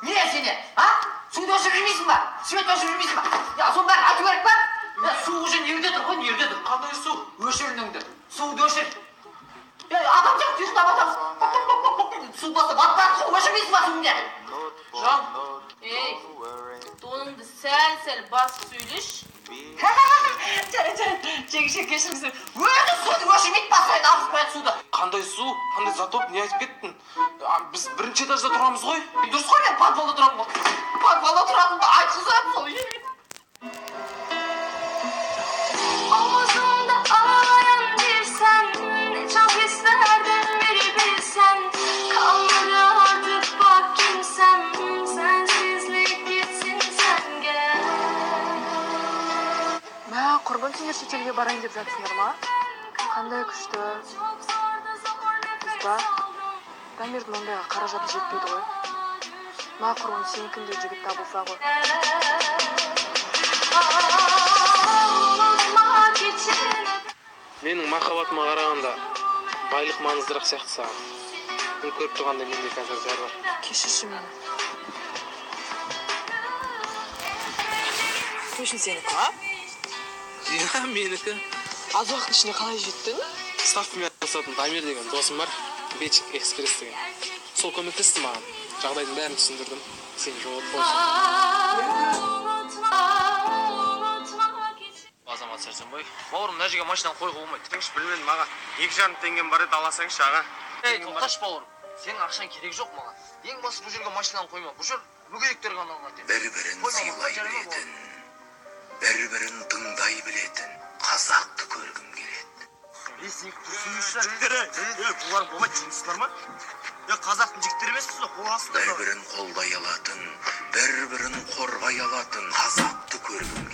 Не сені, а? Суды өшіріп жүрмейсің ба? Свет өшіріп жүрмейсің ба? Я соның бәрін айту керек па? Су уже нерде тұр ғой, нерде тұр? Қандай су? Өшірініңді. Суды өшір. Адам сияқты ұйықтап атамыз. Су басып атпады, су өшірмейсің ба суыңда? Жан, тоныңды сәл басып сөйлеш. Жеңшек кешіріңіздер. Өзі суды өшірмейді басайды, алып қояды суды. Қандай су? Қандай затоп? Не айтып кеттің? Біз бірінші этажда тұрамыз ғой. Дұрыс қой, мен подвалда тұрамын ғой. Подвалда тұрамын, айтқызамын сол жерге. Omuzumda ağlayan bir sen, ne çok isterdim biri bilsen. Kalmadı artık bak kimsem, sensizlik gitsin sen gel. Мә, құрбан сендер шетелге барайын деп жатсыңдар ма? Қандай күшті. Қызба, Дамирдің ондайға қаражаты жетпейді ғой. Мә, құрбан сенікінде жігіт табылса ғой. Менің махаббатыма қарағанда байлық маңыздырақ сияқты саған. Мен көріп тұрғанда менде қазір бәрі бар. Кешірші мені. Көшін сенікі, а? Иә, менікі. Аз уақыт ішінде қалай жеттің? Ставкамен айналысатын Дамир деген досым бар. Бечик экспресс деген. Сол көмектесті маған. Жағдайдың бәрін түсіндірдім. Сен жауап болсын. Азамат Сәрсенбай. Бауырым, мына жерге машинаны қойға болмайды. Тыңшы білмедім маған. 2 жарым теңгем бар еді, аласаңшы аға. Ей, тоқташ бауырым. Сенің ақшаң керек жоқ маған. Ең басы бұл жерге машинаны қойма. Бұл жер мүгедектерге арналған деп. Бір-бірін сыйлай білетін, бір-бірін тыңдай білетін қазақты көргім келеді. Сен жігіттер, бұлар болмайды, жұмысыздар ма? Қазақтың жігіттері емессіз ғой, қол астында. Бір-бірін қолдай алатын, бір-бірін қорғай алатын қазақты көргім